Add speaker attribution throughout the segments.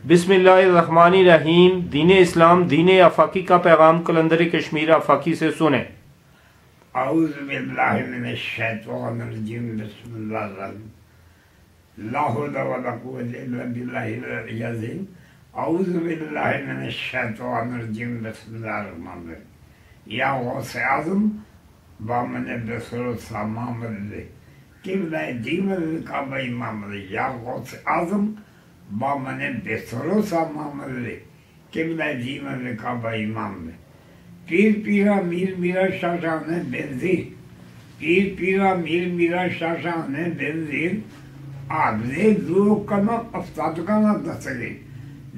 Speaker 1: بسم اللہ الرحمن الرحیم۔ دین اسلام دین آفاقی کا پیغام کلندر کشمیر آفاقی سے سنیں۔
Speaker 2: اعوذ باللہ من الشیطان الرجیم، بسم اللہ الرحمن لا حول ولا قوۃ الا باللہ العلی العظیم۔ اعوذ باللہ من الشیطان الرجیم، بسم اللہ الرحمن الرحیم۔ یا غوث اعظم بامن بسر سامام اللہ قبلہ دیمن کعبہ امام اللہ۔ یا غوث اعظم بامن بسر سامام اللہ قبلہ دیمن کعبہ امام اللہ۔ پیر پیرا میر میرا شاہ شاہ نے بنزیر، پیر پیرا میر میرا شاہ شاہ نے بنزیر، آبزے دو کنم افتاد کنم دستگی۔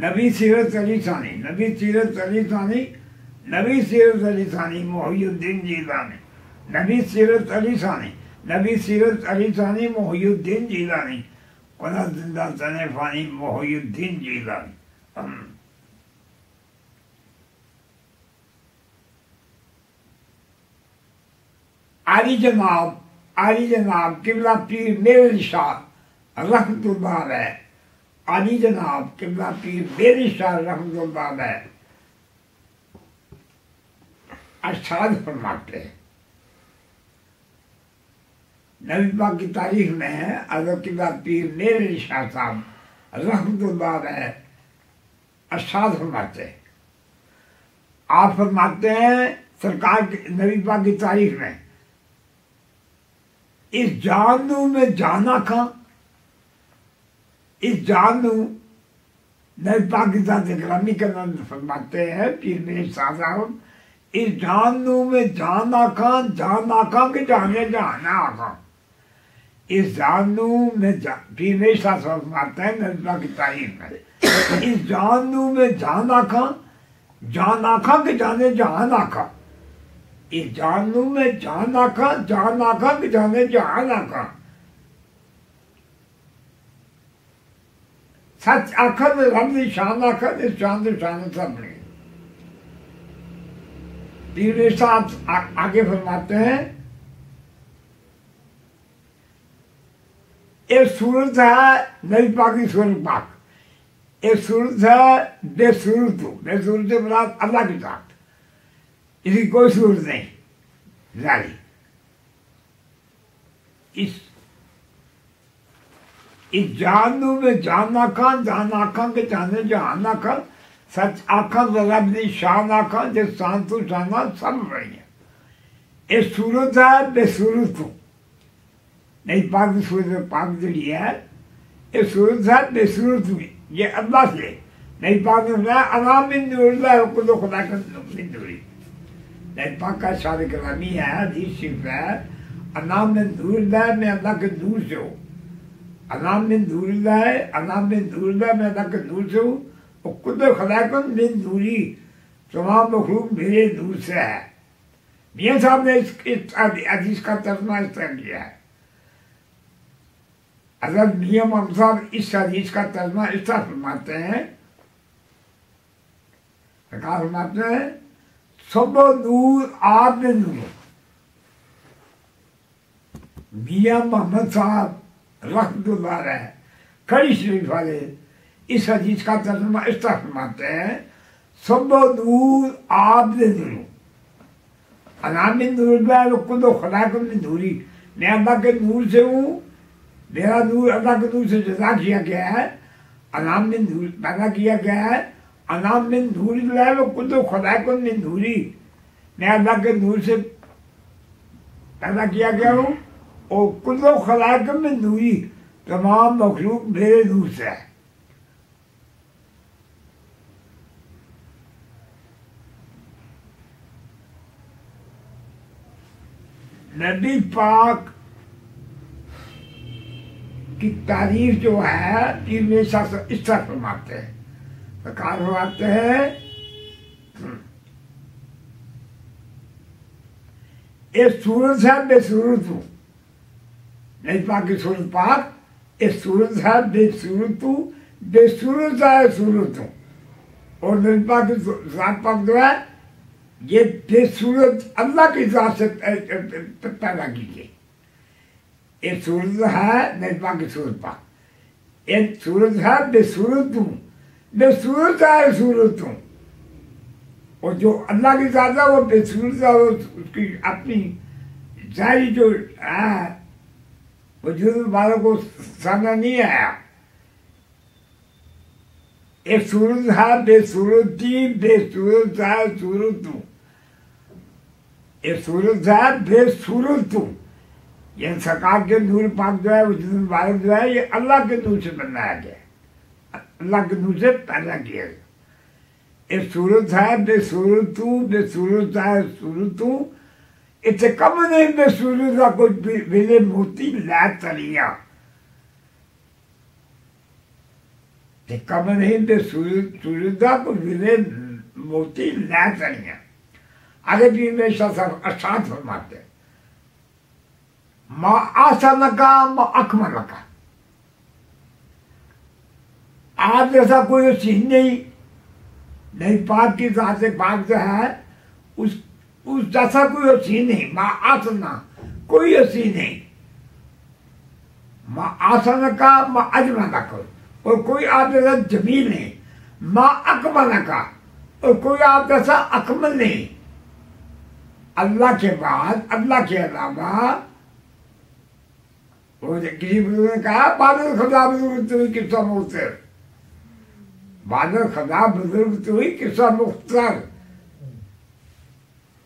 Speaker 2: نبی سیرت علی ثانی، نبی سیرت علی ثانی، نبی سیرت علی ثانی محی الدین جیلانی، نبی سیرت علی ثانی، نبی سیرت علی ثانی محی الدین جیلانی، قنا زندہ تنے فانی محی الدین جیلانی۔ علی جناب قبلہ پیر میرے شاہ رحمت اللہ علیہ، علی جناب قبلہ پیر میرے شاہ رحمت اللہ علیہ ارشاد فرماتے ہیں۔ نبی پاک کی تاریخ میں ہے حضرت قبلہ پیر میرے شاہ صاحب رحمت اللہ علیہ ارشاد فرماتے ہیں۔ آپ فرماتے ہیں سرکار نبی پاک کی تاریخ میں، اس جانو میں جانا کھا، اس جانو نبی پاک کی ذات گرامی کا نام فرماتے ہیں پیر میرے شاہ صاحب، اس جانو میں جانا کھا کہ جانے جانا کھا، اس جانو میں پیر میرے شاہ صاحب فرماتے ہیں نبی پاک کی تعریف میں، اس جانو میں جانا کھا کہ جانے جانا کھا، اس جانو میں جانا کھا کہ جانے جانا کھا، سچ آخر میں رب دی شان آخر، اس شان دی شان سب نے۔ پیر صاحب آگے فرماتے ہیں، ایک صورت ہے نبی پاک کی صورت پاک، ایک صورت ہے بے صورت، بے صورت مراد اللہ کی ذات، اس کی کوئی صورت نہیں ظاہری۔ اس جانو میں جانا کھا کہ جانے جہانا کھا، سچ آکھاں رب دی شان آکھاں جس شان تو شانہ سب رہی ہیں۔ اس صورت ہے بے صورت تو نہیں، پاک دی صورت پاک جڑی ہے اس صورت ہے بے صورت میں، یہ اللہ سے نہیں پاک نے انا من نور اللہ کل خلق من نوری۔ نہیں پاک کا شان کلامی ہے، حدیث شریف ہے، انا من نور اللہ، میں اللہ کے نور سے ہوں، انا من نور اللہ، انا من نور اللہ، میں اللہ کے نور سے ہوں، اور کل خلق من نوری، تمام مخلوق میرے نور سے ہے۔ میاں صاحب نے اس حدیث کا ترجمہ اس طرح کیا ہے، حضرت میاں محمد صاحب اس حدیث کا ترجمہ اس طرح فرماتے ہیں، فرماتے ہیں سب نور آپ میں نور۔ میاں محمد صاحب رحمت اللہ علیہ کھڑی شریف والے اس حدیث کا ترجمہ اس طرح فرماتے ہیں، سب نور آپ میں نور، انا من نور اللہ کل خلق من نوری، میں اللہ کے نور سے ہوں، میرا نور اللہ کے نور سے جدا کیا گیا ہے، انا من نور پیدا کیا گیا ہے، انا من نور اللہ کل خلق من نوری، میں اللہ کے نور سے پیدا کیا گیا ہوں، اور کل خلق من نوری، تمام مخلوق میرے نور سے ہے۔ نبی پاک کی تعریف جو ہے پیر میرے شاہ سے اس طرح فرماتے ہیں، سرکار فرماتے ہیں ایک صورت ہے بے صورت ہوں، نبی پاک کی صورت پاک ایک صورت ہے بے صورت ہوں، بے صورت ہے صورت ہوں، اور نبی پاک کی ذات پاک جو ہے یہ بے صورت اللہ کی ذات سے پیدا کی گئی۔ ایک صورت ہے نبی پاک کی صورت پاک، ایک صورت ہے بے صورت ہوں، بے صورت ہے صورت ہوں، اور جو اللہ کی ذات ہے وہ بے صورت ہے، اس کی اپنی ساری جو ہے وجود والوں کو سامنے نہیں آیا. ایک صورت ہے بے صورتی، بے صورت ہے صورت ہوں. ایک صورت ہے بے صورت ہوں، یہ سرکار کے نور پاک جو ہے وجود مبارک جو ہے یہ اللہ کے نور سے بنایا گیا، اللہ کے نور سے پیدا کیا گیا. ایک صورت ہے بے صورت ہوں، بے صورت ہے صورت ہوں. اتنے کم نہیں بے صورت کا کوئی ویلے موتی لے تریا، کم نہیں بے صورت کا کوئی ویلے موتی لے تریا. آگے بھی میں ارشاد فرماتے ہیں ما آسانکا ما اکملکا، آپ جیسا کوئی سین نہیں، نہیں پاک کی ذات پاک جو ہے اس جیسا کوئی حسین نہیں. ما آسنا کوئی حسین نہیں، ما آسانکا ما اجملکا، اور کوئی آپ جیسا جمیل نہیں. ما اکملکا، اور کوئی آپ جیسا اکمل نہیں. اللہ کے بعد، اللہ کے علاوہ وہ کسی بزرگ نے کہا بادل خدا بزرگ تو ہوئی قصہ مختصر، بادل خدا بزرگ تو ہوئی قصہ مختصر.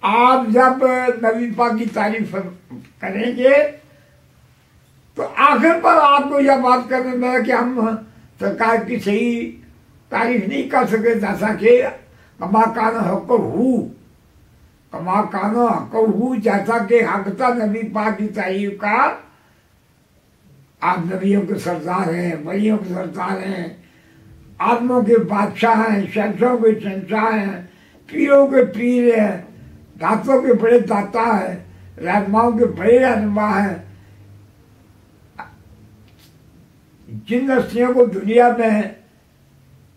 Speaker 2: آپ جب نبی پاک کی تعریف کریں گے تو آخر پر آپ کو یہ بات کرنے میں کہ ہم سرکار کی صحیح تعریف نہیں کر سکے، جیسا کہ کما کان حق ہو، کما کانو حق ہو، جیسا کہ حق تھا نبی پاک کی تعریف کا. آپ نبیوں کے سردار ہیں، ولیوں کے سردار ہیں، عالموں کے بادشاہ ہیں، شہنشاہوں کے شہنشاہ ہیں، پیروں کے پیر ہیں، داتوں کے بڑے داتا ہیں، رہنماؤں کے بڑے رہنما ہیں. جن ہستیوں کو دنیا میں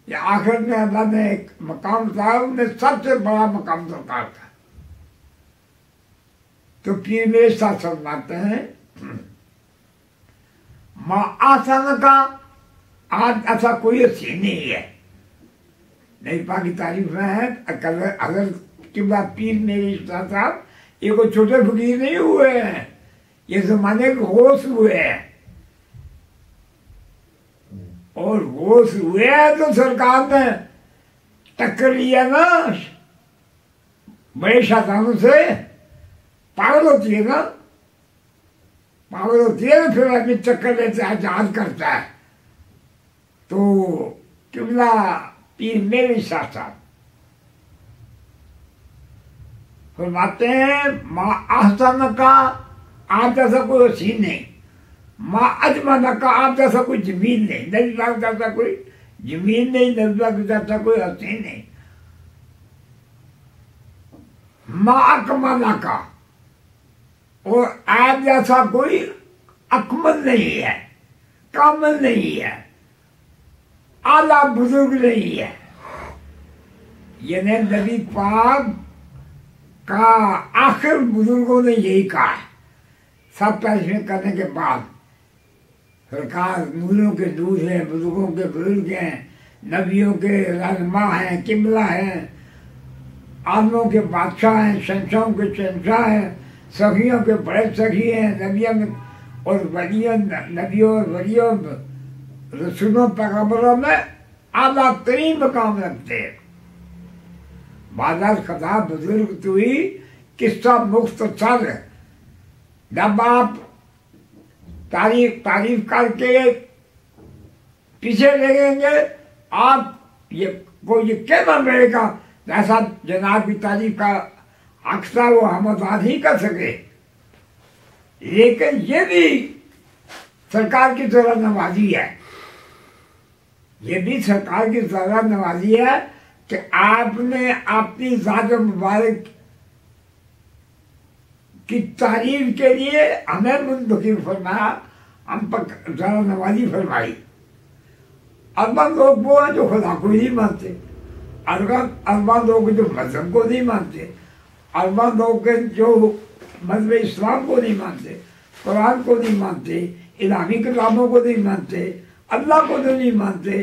Speaker 2: یا آخر میں اللہ نے ایک مقام تھا، ان میں سب سے بڑا مقام سرکار تھا. تو پیر میرے ساتھ فرماتے ہیں ما آسان کا آج ایسا کوئی حسین نہیں ہے. نہیں پاک کی تعریف میں ہے اگر قبلہ پیر میرے صاحب یہ کوئی چھوٹے فقیر نہیں ہوئے ہیں، یہ زمانے کے غوث ہوئے ہیں، اور غوث ہوئے ہیں تو سرکار نے ٹکر لیا نا بڑے شیطانوں سے. پاگل ہوتی ہے نا، پاگل ہوتی ہے نا، پھر آدمی چکر لیتے ہیں، جہاد کرتا ہے. تو قبلہ پیر میرے شاہ صاحب فرماتے ہیں ما احسن کا آپ جیسا کوئی حسین نہیں، ما اجمل کا آپ جیسا کوئی جمیل نہیں، نبی پاک جیسا کوئی جمیل نہیں، نبی پاک جیسا کوئی حسین نہیں. ما اکمل کا، اور آپ جیسا کوئی اکمل نہیں ہے، کامل نہیں ہے، اعلیٰ بزرگ نہیں ہے. یعنی نبی پاک کا آخر بزرگوں نے یہی کہا ہے. سب پیشے کرنے کے بعد سرکار نوروں کے نور ہیں، بزرگوں کے بزرگ ہیں، نبیوں کے رہنما ہیں، قبلہ ہیں، عالموں کے بادشاہ ہیں، شہنشاہوں کے شہنشاہ ہیں، سخیوں کے بڑے سخی ہیں، نبیوں اور ولیوں، نبیوں اور ولیوں، رسولوں پیغمبروں میں اعلیٰ ترین مقام رکھتے ہیں. بادل خدا بزرگ تو ہی قصہ مختصر. جب آپ تعریف کر کے پیچھے لگیں گے آپ کو یہ کہنا ملے گا جیسا جناب کی تعریف کا حق تھا وہ ہم ادا نہیں کر سکے. لیکن یہ بھی سرکار کی طرح نوازی ہے، یہ بھی سرکار کی طرح نوازی ہے کہ آپ نے اپنی ذات مبارک کی تعریف کے لیے ہمیں منتخب فرمایا، ہم پر ذرا نوازی فرمائی. اربان لوگ وہ ہیں جو خدا کو نہیں مانتے، اربان لوگ جو مذہب کو نہیں مانتے، اربان لوگ جو مذہب اسلام کو نہیں مانتے، قرآن کو نہیں مانتے، الہی کتابوں کو نہیں مانتے، اللہ کو نہیں مانتے،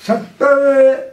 Speaker 2: 70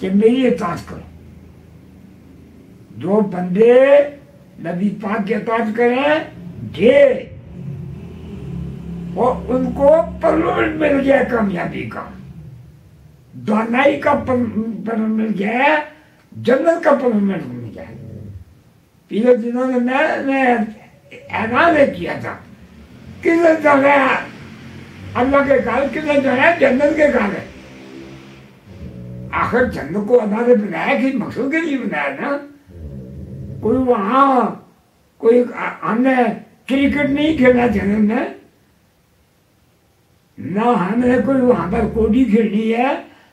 Speaker 2: کہ میری اطاعت کرو. جو بندے نبی پاک کی اطاعت کریں گے اور ان کو پرلومنٹ مل گیا کامیابی کا، دانائی کا پرلومنٹ مل گیا، جنت کا پرلومنٹ مل گیا. پہلے دنوں میں نے اعلان کیا تھا کدھر جا رہے ہیں اللہ کے گھر، کدھر جا رہے ہیں جنت کے گھر ہے. آخر جنت کو اللہ نے بنایا کہ مقصود کے لیے بنایا نا. کوئی وہاں کوئی ہم نے کرکٹ نہیں کھیلا جنت میں، نہ ہم نے کوئی وہاں پر کوڈی کھیلنی ہے،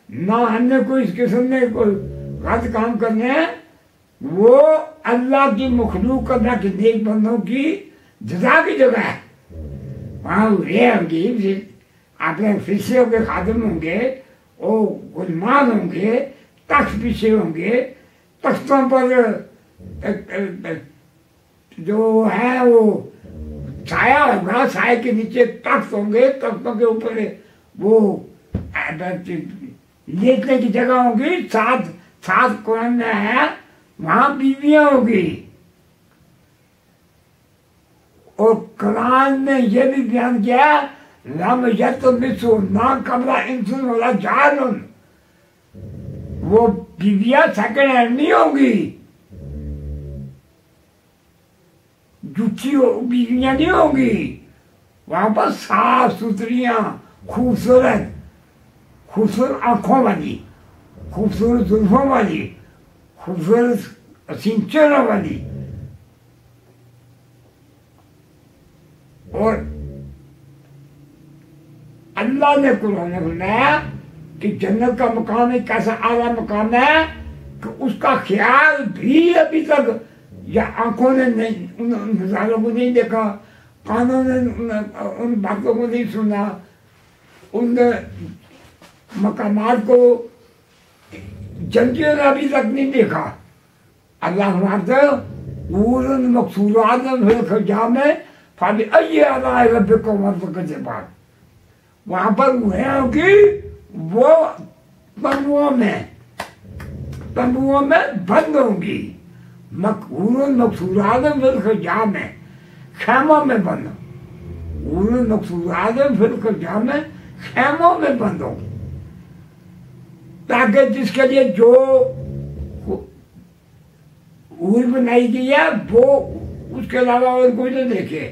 Speaker 2: نہ ہم نے کوئی اس قسم میں کوئی غلط کام کرنے ہیں. وہ اللہ کی مخلوق اللہ کے نیک بندوں کی جزا کی جگہ ہے. وہاں ہوں گی اپنے فرشتوں کے خادم ہوں گے، وہ غلمان ہوں گے، تخت پیچھے ہوں گے، تختوں پر جو ہے وہ سایہ ہوگا، سائے کے نیچے تخت ہوں گے، تختوں کے اوپر وہ لیٹنے کی جگہ ہوں گی. ساتھ قرآن میں ہے وہاں بیویاں ہوں گی. اور قرآن میں یہ بھی بیان کیا لم یطمثہ نہ قبل انس ولا جان، وہ بیویاں سیکنڈ ہینڈ نہیں ہوں گی، جھوٹی بیویاں نہیں ہوں گی. وہاں پر صاف ستھریاں، خوبصورت آنکھوں والی، خوبصورت زلفوں والی، خوبصورت سینچروں والی. اور اللہ نے قرآن میں فرمایا کہ جنت کا مقام ایک ایسا اعلیٰ مقام ہے کہ اس کا خیال بھی ابھی تک یا آنکھوں نے نہیں، ان نظاروں کو نہیں دیکھا، کانوں نے ان باتوں کو نہیں سنا، ان مقامات کو جنتیوں نے ابھی تک نہیں دیکھا. اللہ فرماتا ہے مقصورات فی الخیام فبأی آلاء ربکما تکذبان. وہاں پر وہ ہوگی وہ تنبوؤں میں بند ہوں گی، مقصورات فی الخیام میں، خیموں میں بند، مقصورات فی الخیام میں خیموں میں بند ہوں گی، تاکہ جس کے لیے جو حور بنائی گئی ہے وہ اس کے علاوہ اور کوئی نہ دیکھے.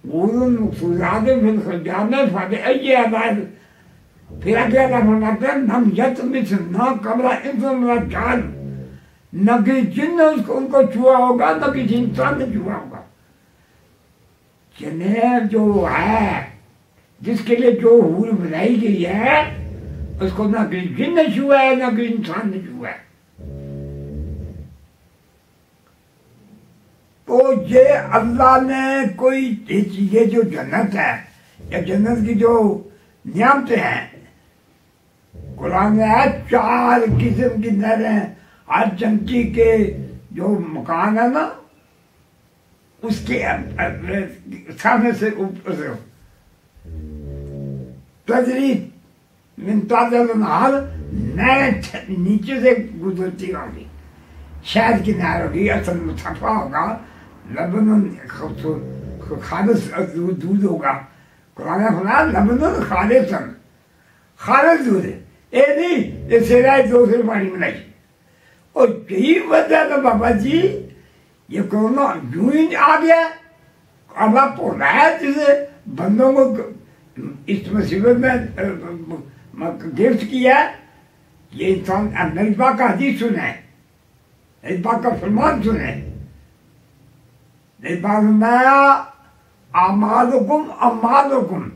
Speaker 2: مقصورات فی الخیام میں فبأی آلاء، پھر آگے اللہ فرماتے ہیں لم یطمثہ نہ قبل انس ولا جان، نہ کہ جن نے ان کو چھوا ہوگا، نہ کسی انسان نے چھوا ہوگا. جنہیں جو ہے جس کے لیے جو حور بنائی گئی ہے اس کو نہ کسی جن نے چھوا ہے، نہ کسی انسان نے چھوا ہے. تو یہ اللہ نے کوئی یہ جو جنت ہے یا جنت کی جو نعمتیں ہیں، قرآن میں ہے 4 قسم کی نہریں ہر جنتی کے جو مکان ہے نا اس کے سامنے سے اوپر سے تجری من تحتہا الانہار، نہر نیچے سے گزرتی ہوگی. شہد کی نہر ہوگی، اصل مصفا ہوگا، لبن خالص دودھ ہوگا. قرآن نے فرمایا لبن خالص دودھ ہے، یہ نہیں یہ سیرائے دوسرے پانی میں نہیں. اور یہی وجہ ہے بابا جی یہ کورونا یوں ہی آ گیا. اللہ پڑھایا جسے بندوں کو اس مصیبت میں گرفت کیا. یہ انسان نبی پاک کا حدیث سنے، نبی پاک کا فرمان سنے. نبی پاک فرمایا اعمالکم،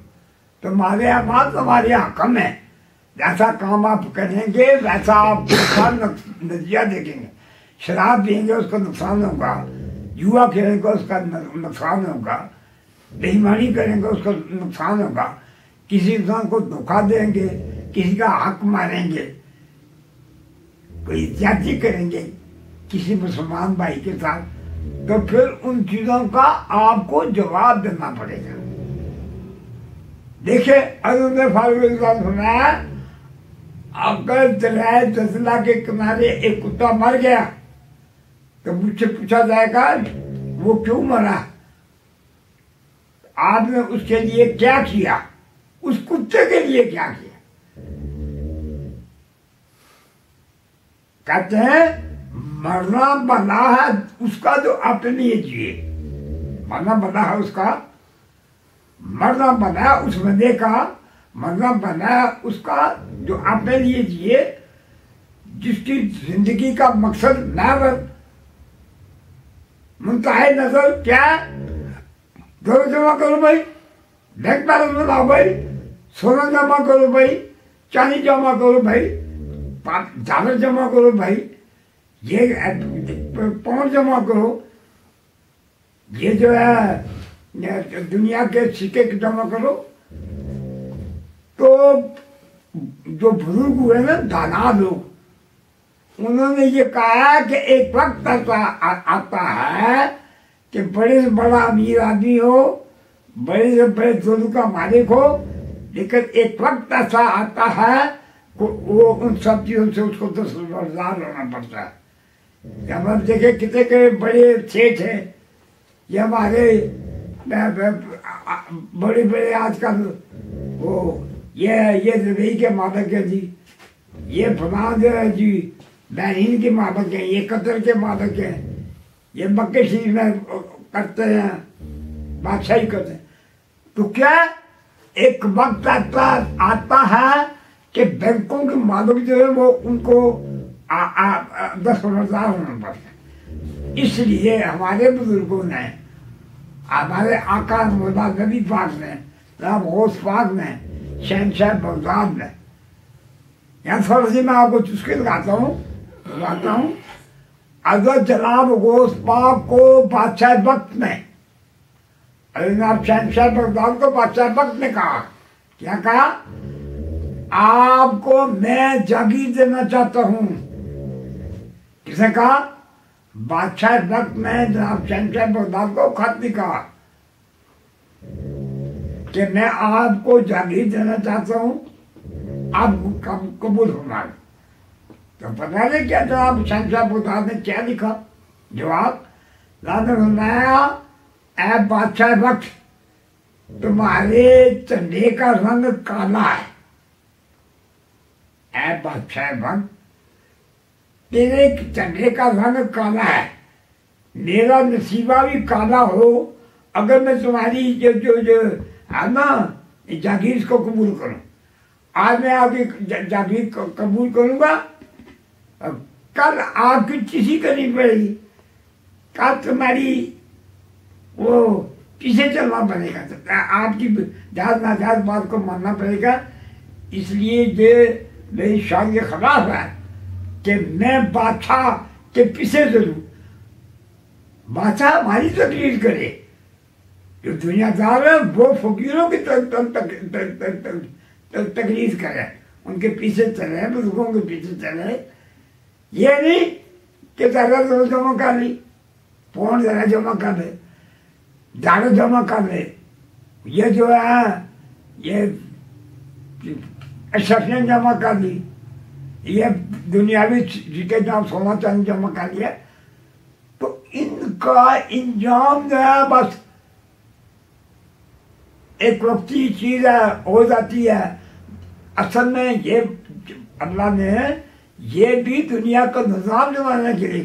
Speaker 2: تمہارے اعمال تمہارے حکم ہیں. جیسا کام آپ کریں گے ویسا آپ کا نتیجہ دیکھیں گے. شراب پئیں گے اس کا نقصان ہوگا، جوا کھیلیں گے اس کا نقصان ہوگا، بے ایمانی کریں گے اس کا نقصان ہوگا، کسی انسان کو دھوکہ دیں گے، کسی کا حق ماریں گے، کوئی زیادتی کریں گے کسی مسلمان بھائی کے ساتھ، تو پھر ان چیزوں کا آپ کو جواب دینا پڑے گا. دیکھیں حضرت فاروق رضی اللہ عنہ فرمایا اگر دریا دجلہ کے کنارے ایک کتا مر گیا تو مجھ سے پوچھا جائے گا وہ کیوں مرا، آپ نے اس کے لیے کیا کیا، اس کتے کے لیے کیا کیا؟ کہتے ہیں مرنا بنا ہے اس کا جو اپنے لیے جیے، مرنا بنا ہے اس کا، مرنا بنا ہے اس بندے کا، مرنا بنا ہے اس کا جو اپنے لیے جیے، جس کی زندگی کا مقصد نہ منتہی نظر کیا ہے؟ گھر جمع کرو بھائی، بینک بیلنس بناؤ بھائی، سونا جمع کرو بھائی، چاندی جمع کرو بھائی، ڈالر جمع کرو بھائی، یہ پاؤنڈ جمع کرو، یہ جو ہے دنیا کے سکے جمع کرو۔ تو جو بزرگ ہوئے نا دانا لوگ، انہوں نے یہ کہا کہ ایک وقت ایسا آتا ہے کہ بڑے سے بڑا امیر آدمی ہو، بڑے سے بڑے دولت کا مالک ہو، لیکن ایک وقت ایسا آتا ہے کہ وہ ان سب چیزوں سے اس کو دستبردار ہونا پڑتا ہے۔ جب ہم دیکھیں کتنے کے بڑے سیٹھ ہیں، یہ ہمارے بڑے بڑے آج کل وہ یہ دبئی کے مالک ہے جی، یہ فلان جو ہے جی بحرین کے مالک ہیں، یہ قطر کے مالک ہیں، یہ مکہ شریف میں کرتے ہیں، بادشاہی کرتے ہیں۔ تو کیا ایک وقت آتا ہے کہ بینکوں کے مالک جو ہے وہ ان کو دستبردار ہونا پڑتا ہے۔ اس لیے ہمارے بزرگوں نے، ہمارے آقا مولا نبی پاک نے، جناب غوث پاک نے، شہنشاہ بغداد نے، یہاں تھوڑا سی میں آپ کو چسکے لگاتا ہوں، اگر جناب غوث پاک کو بادشاہ وقت میں، جناب شہنشاہ بغداد کو بادشاہ وقت نے کہا، کیا کہا؟ آپ کو میں جاگیر دینا چاہتا ہوں۔ کس نے کہا؟ بادشاہ وقت میں جناب شہنشاہ بغداد کو خط لکھا کہ میں آپ کو جاگیر دینا چاہتا ہوں، آپ قبول ہونا۔ تو پتہ نہیں کیا جناب شہنشاہ بغداد نے کیا لکھا؟ جواب فرمایا، اے بادشاہ وقت، تمہارے چندے کا رنگ کالا ہے۔ اے بادشاہ وقت، تیرے چندے کا رنگ کالا ہے، میرا نصیبہ بھی کالا ہو اگر میں تمہاری جو ہے نا جاگیر کو قبول کروں۔ آج میں آپ کی جاگیر کو قبول کروں گا، کل آپ کی چیزی کرنی پڑے گی، کل تمہاری وہ پیچھے چلنا پڑے گا، آپ کی جائز ناجائز بات کو ماننا پڑے گا۔ اس لیے یہ میری شان کے خلاف ہے کہ میں بادشاہ کے پیچھے چلوں۔ بادشاہ ہماری تقریر کرے، جو دنیا دار ہے وہ فقیروں کی تقریر کرے، ان کے پیچھے چلے، بزرگوں کے پیچھے چلے۔ یہ نہیں کہ ذرا جمع کر لی، پون ذرا جمع کر لے، ڈالر جمع کر لے، یہ جو ہے یہ اشرفیاں جمع کر لی، یہ دنیاوی جیتے جہاں سونا چاندی جمع کر لیا، تو ان کا انجام جو ہے بس ایک وقتی چیز ہے، ہو جاتی ہے۔ اصل میں یہ اللہ نے یہ بھی دنیا کا نظام چلانے کے لیے